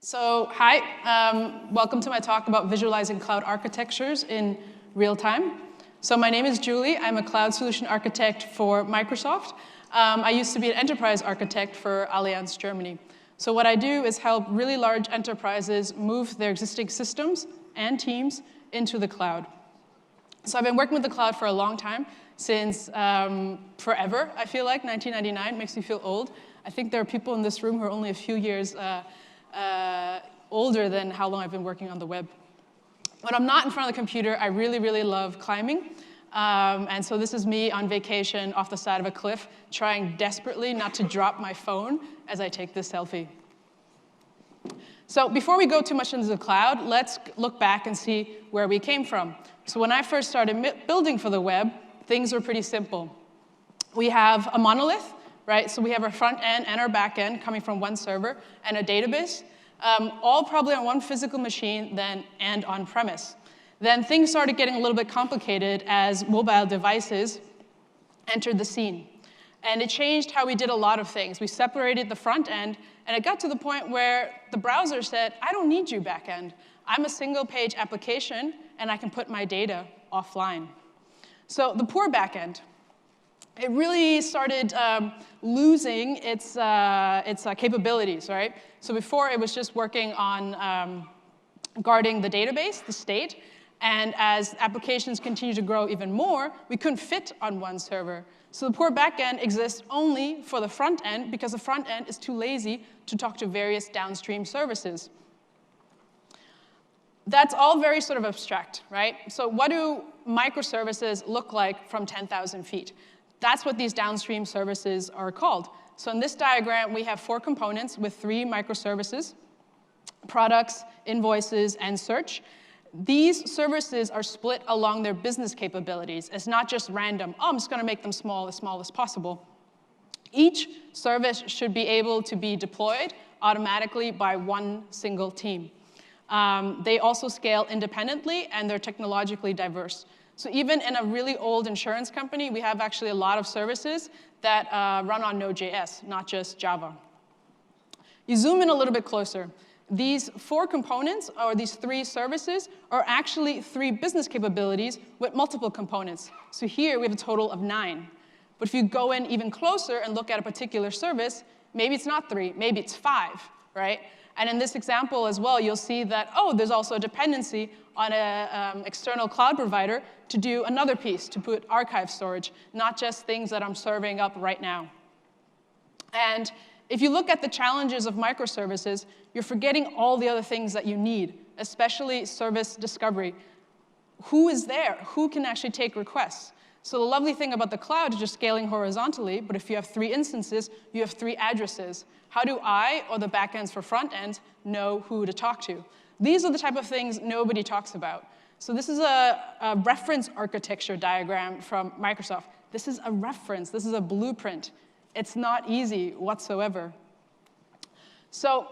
So, hi, welcome to my talk about visualizing cloud architectures in real time. So my name is Julie. I'm a cloud solution architect for Microsoft. I used to be an enterprise architect for Allianz Germany. So what I do is help really large enterprises move their existing systems and teams into the cloud. So I've been working with the cloud for a long time, since forever, I feel like. 1999 makes me feel old. I think there are people in this room who are only a few years older than how long I've been working on the web. When I'm not in front of the computer, I really, really love climbing. And so this is me on vacation off the side of a cliff, trying desperately not to drop my phone as I take this selfie. So before we go too much into the cloud, let's look back and see where we came from. So when I first started building for the web, things were pretty simple. We have a monolith, right? So we have our front end and our back end coming from one server and a database, all probably on one physical machine and on-premise. Then things started getting a little bit complicated as mobile devices entered the scene. And it changed how we did a lot of things. We separated the front end, and it got to the point where the browser said, I don't need you back end. I'm a single-page application, and I can put my data offline. So the poor back end, it really started losing its capabilities, right? So before, it was just working on guarding the database, the state. And as applications continue to grow even more, we couldn't fit on one server. So the poor backend exists only for the front end because the front end is too lazy to talk to various downstream services. That's all very sort of abstract, right? So what do microservices look like from 10,000 feet? That's what these downstream services are called. So in this diagram, we have 4 components with 3 microservices: products, invoices, and search. These services are split along their business capabilities. It's not just random, oh, I'm just going to make them small as possible. Each service should be able to be deployed automatically by one single team. They also scale independently, and they're technologically diverse. So even in a really old insurance company, we have actually a lot of services that run on Node.js, not just Java. You zoom in a little bit closer. These 4 components, or these 3 services, are actually 3 business capabilities with multiple components. So here we have a total of 9. But if you go in even closer and look at a particular service, maybe it's not 3, maybe it's 5, right? And in this example as well, you'll see that, oh, there's also a dependency on an external cloud provider to do another piece, to put archive storage, not just things that I'm serving up right now. And if you look at the challenges of microservices, you're forgetting all the other things that you need, especially service discovery. Who is there? Who can actually take requests? So the lovely thing about the cloud is just scaling horizontally, but if you have 3 instances, you have 3 addresses. How do I, or the backends for front ends, know who to talk to? These are the type of things nobody talks about. So this is a reference architecture diagram from Microsoft. This is a reference. This is a blueprint. It's not easy whatsoever. So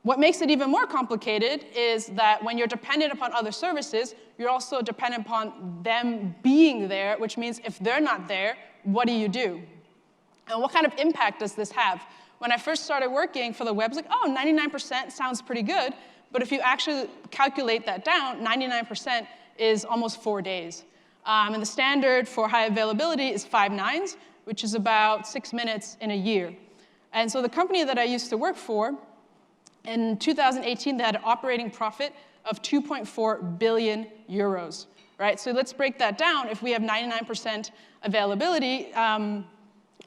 what makes it even more complicated is that when you're dependent upon other services, you're also dependent upon them being there, which means if they're not there, what do you do? And what kind of impact does this have? When I first started working for the web, I was like, oh, 99% sounds pretty good. But if you actually calculate that down, 99% is almost 4 days. And the standard for high availability is 5 nines, which is about 6 minutes in a year. And so the company that I used to work for, in 2018, they had an operating profit of 2.4 billion euros, right? So let's break that down. If we have 99% availability,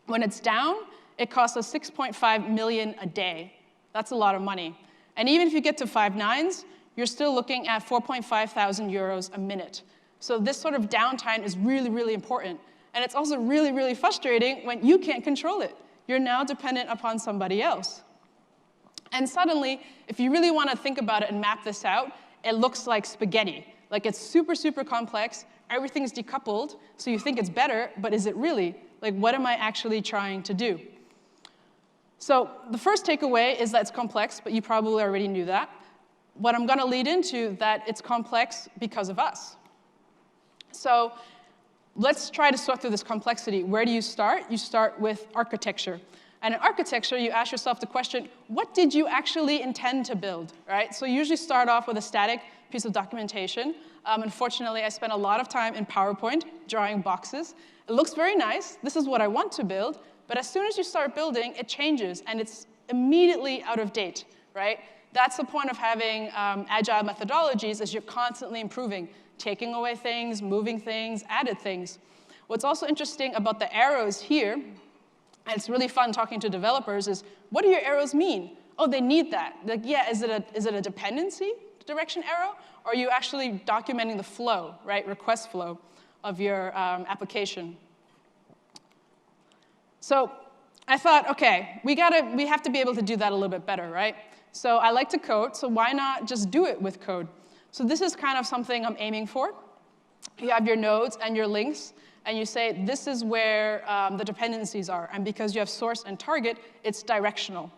when it's down, it costs us 6.5 million a day. That's a lot of money. And even if you get to 5 nines, you're still looking at 4.5 thousand euros a minute. So this sort of downtime is really, really important. And it's also really, really frustrating when you can't control it. You're now dependent upon somebody else. And suddenly, if you really want to think about it and map this out, it looks like spaghetti. Like it's super, super complex. Everything's decoupled, so you think it's better, but is it really? Like, what am I actually trying to do? So the first takeaway is that it's complex, but you probably already knew that. What I'm going to lead into, that it's complex because of us. So let's try to sort through this complexity. Where do you start? You start with architecture. And in architecture, you ask yourself the question, what did you actually intend to build, right? So you usually start off with a static piece of documentation. Unfortunately, I spent a lot of time in PowerPoint drawing boxes. It looks very nice. This is what I want to build. But as soon as you start building, it changes, and it's immediately out of date, right? That's the point of having agile methodologies, is you're constantly improving, taking away things, moving things, added things. What's also interesting about the arrows here, and it's really fun talking to developers, is what do your arrows mean? Oh, they need that. Like, yeah, is it a dependency direction arrow? Or are you actually documenting the flow, right, request flow of your application? So I thought, OK, we have to be able to do that a little bit better, right? So I like to code, so why not just do it with code? So this is kind of something I'm aiming for. You have your nodes and your links, and you say, this is where the dependencies are. And because you have source and target, it's directional.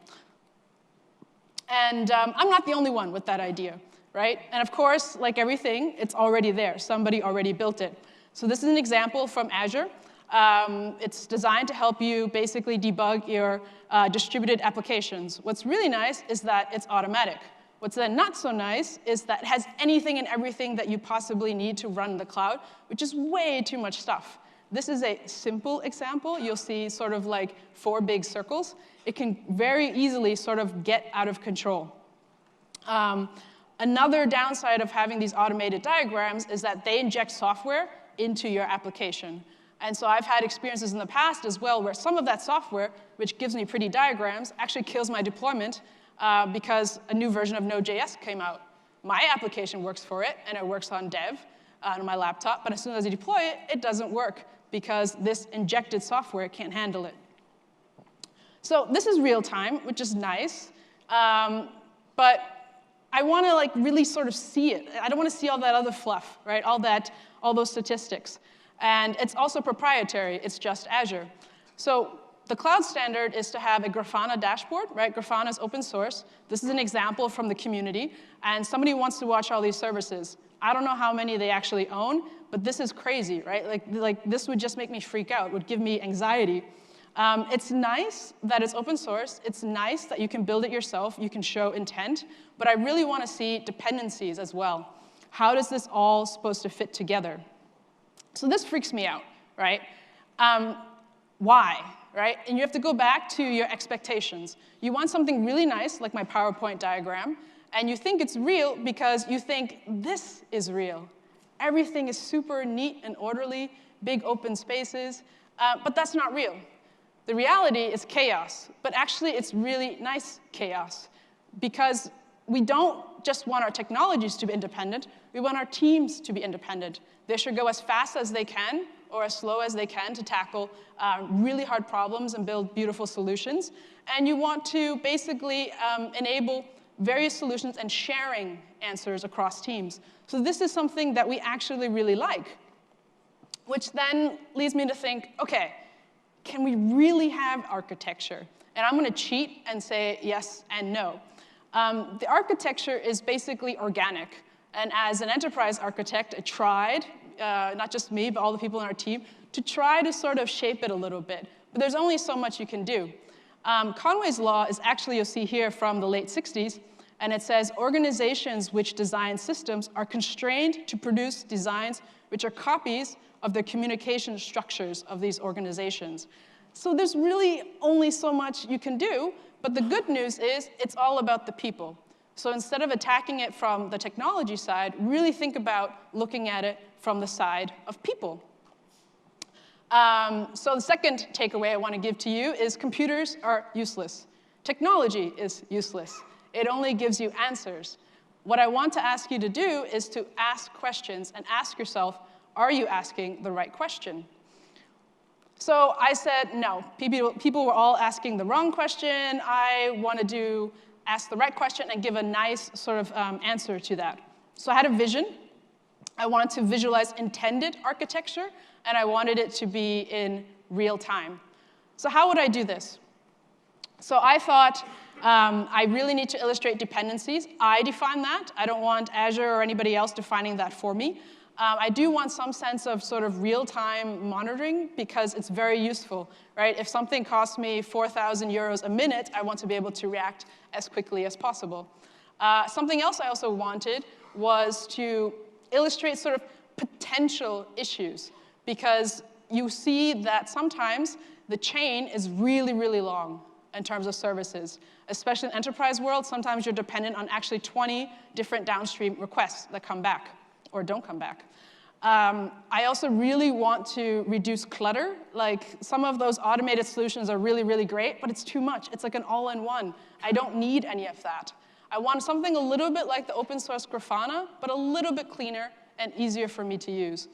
And I'm not the only one with that idea, right? And of course, like everything, it's already there. Somebody already built it. So this is an example from Azure. It's designed to help you basically debug your distributed applications. What's really nice is that it's automatic. What's then not so nice is that it has anything and everything that you possibly need to run the cloud, which is way too much stuff. This is a simple example. You'll see sort of like 4 big circles. It can very easily sort of get out of control. Another downside of having these automated diagrams is that they inject software into your application. And so I've had experiences in the past as well where some of that software, which gives me pretty diagrams, actually kills my deployment because a new version of Node.js came out. My application works for it, and it works on dev on my laptop. But as soon as I deploy it, it doesn't work because this injected software can't handle it. So this is real time, which is nice. But I want to like really sort of see it. I don't want to see all that other fluff, right? All those statistics. And it's also proprietary. It's just Azure. So the cloud standard is to have a Grafana dashboard, right? Grafana is open source. This is an example from the community. And somebody wants to watch all these services. I don't know how many they actually own, but this is crazy, right? Like this would just make me freak out, would give me anxiety. It's nice that it's open source. It's nice that you can build it yourself. You can show intent. But I really want to see dependencies as well. How does this all supposed to fit together? So this freaks me out, right? Why, right? And you have to go back to your expectations. You want something really nice, like my PowerPoint diagram, and you think it's real because you think this is real. Everything is super neat and orderly, big open spaces, but that's not real. The reality is chaos, but actually it's really nice chaos because we don't just want our technologies to be independent, we want our teams to be independent. They should go as fast as they can or as slow as they can to tackle really hard problems and build beautiful solutions. And you want to basically enable various solutions and sharing answers across teams. So this is something that we actually really like, which then leads me to think, OK, can we really have architecture? And I'm going to cheat and say yes and no. The architecture is basically organic. And as an enterprise architect, I tried, not just me, but all the people in our team, to try to sort of shape it a little bit. But there's only so much you can do. Conway's law is actually, you'll see here, from the late 60s. And it says, organizations which design systems are constrained to produce designs which are copies of the communication structures of these organizations. So there's really only so much you can do. But the good news is it's all about the people. So instead of attacking it from the technology side, really think about looking at it from the side of people. So the second takeaway I want to give to you is computers are useless. Technology is useless. It only gives you answers. What I want to ask you to do is to ask questions and ask yourself, are you asking the right question? So I said, no, people were all asking the wrong question. I want to ask the right question and give a nice sort of answer to that. So I had a vision. I wanted to visualize intended architecture, and I wanted it to be in real time. So how would I do this? So I thought I really need to illustrate dependencies. I define that. I don't want Azure or anybody else defining that for me. I do want some sense of sort of real-time monitoring because it's very useful, right? If something costs me 4,000 euros a minute, I want to be able to react as quickly as possible. Something else I also wanted was to illustrate sort of potential issues because you see that sometimes the chain is really, really long in terms of services. Especially in the enterprise world, sometimes you're dependent on actually 20 different downstream requests that come back or don't come back. I also really want to reduce clutter. Like some of those automated solutions are really, really great, but it's too much. It's like an all-in-one. I don't need any of that. I want something a little bit like the open source Grafana, but a little bit cleaner and easier for me to use.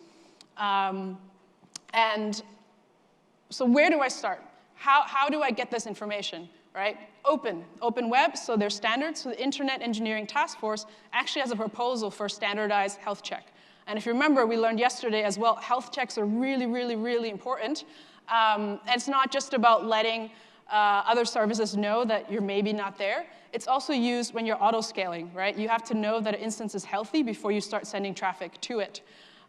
And so where do I start? How do I get this information, right? Open web, so there's standards. So the Internet Engineering Task Force actually has a proposal for standardized health check. And if you remember, we learned yesterday as well, health checks are really, really, really important. And it's not just about letting other services know that you're maybe not there. It's also used when you're auto-scaling, right? You have to know that an instance is healthy before you start sending traffic to it.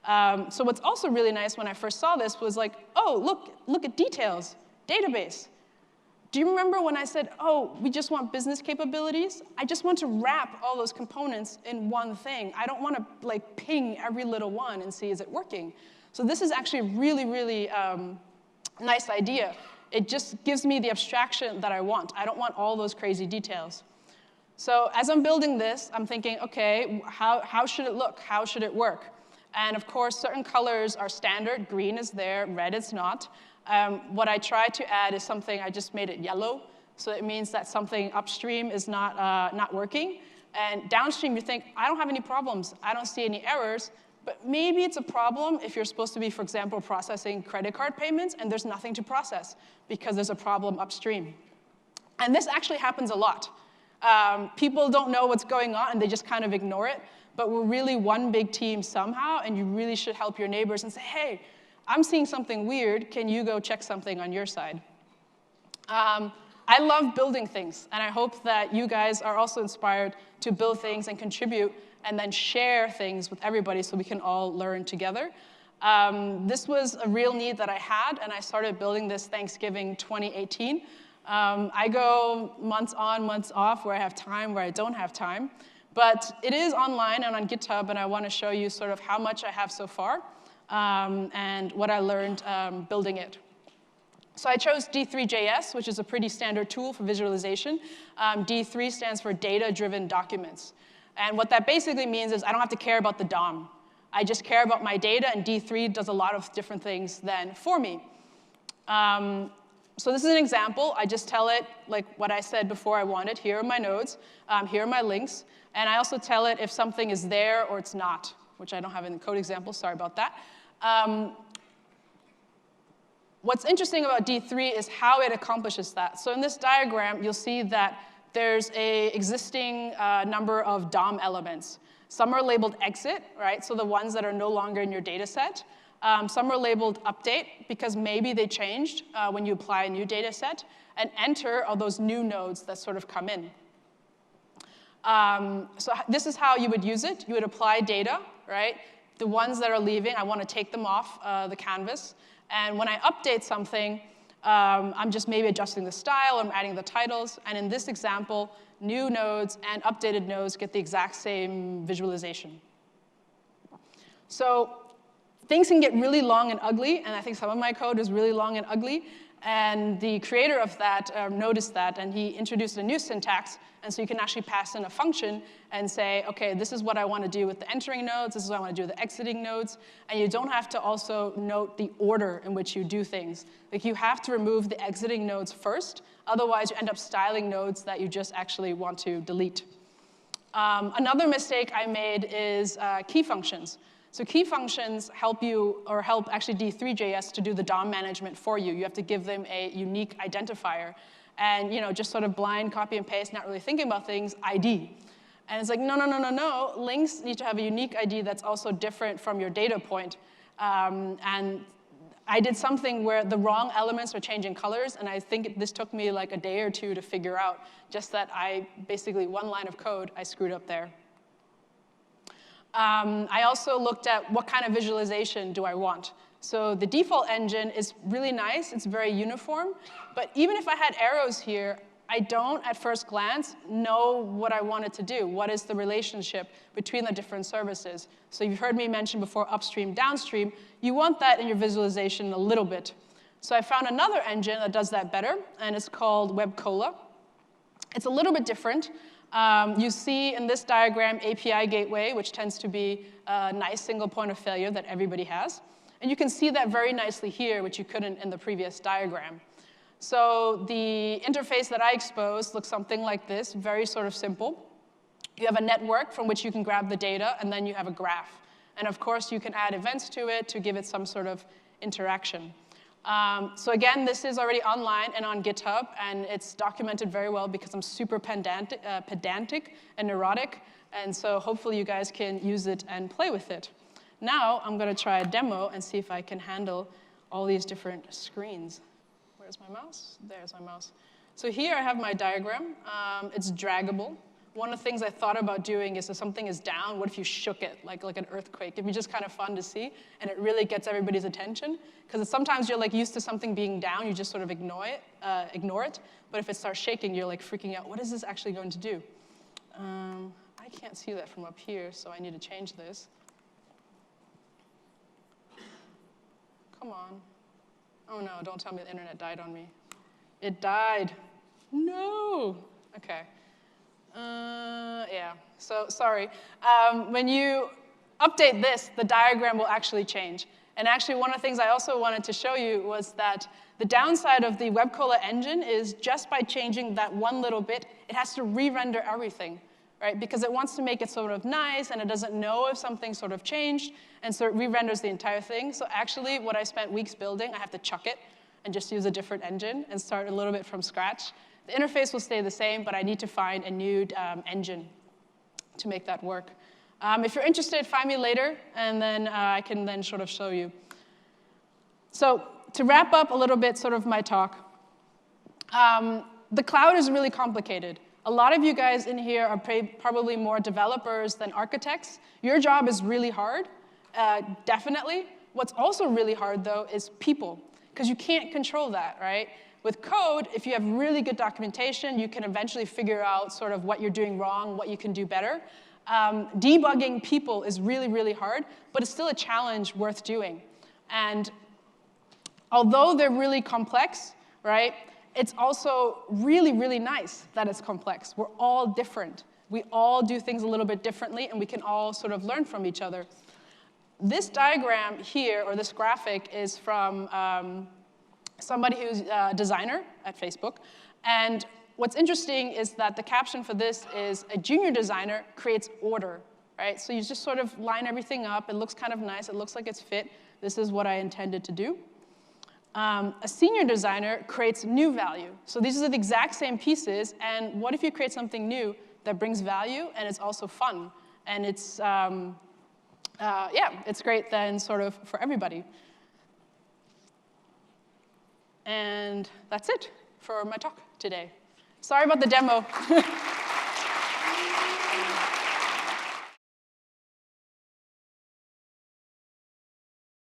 So what's also really nice when I first saw this was like, oh, look at details, database. Do you remember when I said, oh, we just want business capabilities? I just want to wrap all those components in one thing. I don't want to like ping every little one and see, is it working? So this is actually a really, really nice idea. It just gives me the abstraction that I want. I don't want all those crazy details. So as I'm building this, I'm thinking, OK, how should it look? How should it work? And of course, certain colors are standard. Green is there, red is not. What I tried to add is something, I just made it yellow. So it means that something upstream is not working. And downstream, you think, I don't have any problems. I don't see any errors. But maybe it's a problem if you're supposed to be, for example, processing credit card payments, and there's nothing to process because there's a problem upstream. And this actually happens a lot. People don't know what's going on, and they just kind of ignore it. But we're really one big team somehow, and you really should help your neighbors and say, hey, I'm seeing something weird. Can you go check something on your side? I love building things, and I hope that you guys are also inspired to build things and contribute and then share things with everybody so we can all learn together. This was a real need that I had, and I started building this Thanksgiving 2018. I go months on, months off, where I have time, where I don't have time. But it is online and on GitHub, and I want to show you sort of how much I have so far and what I learned building it. So I chose d3.js, which is a pretty standard tool for visualization. D3 stands for data-driven documents. And what that basically means is I don't have to care about the DOM. I just care about my data, and D3 does a lot of different things then for me. So this is an example. I just tell it like what I said before I wanted. Here are my nodes. Here are my links. And I also tell it if something is there or it's not, which I don't have in the code example. Sorry about that. What's interesting about D3 is how it accomplishes that. So in this diagram, you'll see that there's an existing number of DOM elements. Some are labeled exit, right? So the ones that are no longer in your data set. Some are labeled update, because maybe they changed when you apply a new data set. And enter are those new nodes that sort of come in. So this is how you would use it. You would apply data, right? The ones that are leaving, I want to take them off the canvas. And when I update something, I'm just maybe adjusting the style, I'm adding the titles. And in this example, new nodes and updated nodes get the exact same visualization. So things can get really long and ugly, and I think some of my code is really long and ugly. And the creator of that noticed that, and he introduced a new syntax. And so you can actually pass in a function and say, OK, this is what I want to do with the entering nodes. This is what I want to do with the exiting nodes. And you don't have to also note the order in which you do things. Like, you have to remove the exiting nodes first. Otherwise, you end up styling nodes that you just actually want to delete. Another mistake I made is key functions. So key functions help you, or help actually D3.js to do the DOM management for you. You have to give them a unique identifier. And just sort of blind copy and paste, not really thinking about things, ID. And it's like, no. Links need to have a unique ID that's also different from your data point. And I did something where the wrong elements are changing colors, and I think this took me like a day or two to figure out, just that basically one line of code I screwed up there. I also looked at what kind of visualization do I want. So the default engine is really nice. It's very uniform. But even if I had arrows here, I don't, at first glance, know what I want it to do. What is the relationship between the different services? So you've heard me mention before upstream, downstream. You want that in your visualization a little bit. So I found another engine that does that better, and it's called WebCola. It's a little bit different. You see in this diagram API gateway, which tends to be a nice single point of failure that everybody has. And you can see that very nicely here, which you couldn't in the previous diagram. So the interface that I exposed looks something like this, very sort of simple. You have a network from which you can grab the data, and then you have a graph. And of course, you can add events to it to give it some sort of interaction. So again, this is already online and on GitHub, and it's documented very well because I'm super pedantic and neurotic. And so hopefully you guys can use it and play with it. Now I'm going to try a demo and see if I can handle all these different screens. Where's my mouse? There's my mouse. So here I have my diagram. It's draggable. One of the things I thought about doing is if something is down, what if you shook it like an earthquake? It'd be just kind of fun to see, and it really gets everybody's attention. Because sometimes you're like used to something being down, you just sort of ignore it. But if it starts shaking, you're like freaking out. What is this actually going to do? I can't see that from up here, so I need to change this. Come on. Oh no, don't tell me the internet died on me. It died. No. Okay. Yeah, so sorry. When you update this, the diagram will actually change. And actually, one of the things I also wanted to show you was that the downside of the WebCola engine is just by changing that one little bit, it has to re-render everything, right? Because it wants to make it sort of nice, and it doesn't know if something sort of changed, and so it re-renders the entire thing. So actually, what I spent weeks building, I have to chuck it and just use a different engine and start a little bit from scratch. The interface will stay the same, but I need to find a new engine to make that work. If you're interested, find me later, and then I can then sort of show you. So to wrap up a little bit sort of my talk, the cloud is really complicated. A lot of you guys in here are probably more developers than architects. Your job is really hard, definitely. What's also really hard, though, is people, because you can't control that, right? With code, if you have really good documentation, you can eventually figure out sort of what you're doing wrong, what you can do better. Debugging people is really, really hard, but it's still a challenge worth doing. And although they're really complex, right, it's also really, really nice that it's complex. We're all different. We all do things a little bit differently, and we can all sort of learn from each other. This diagram here, or this graphic, is from somebody who's a designer at Facebook. And what's interesting is that the caption for this is, a junior designer creates order, right? So you just sort of line everything up. It looks kind of nice. It looks like it's fit. This is what I intended to do. A senior designer creates new value. So these are the exact same pieces. And what if you create something new that brings value and it's also fun? And it's, it's great then sort of for everybody. And that's it for my talk today. Sorry about the demo.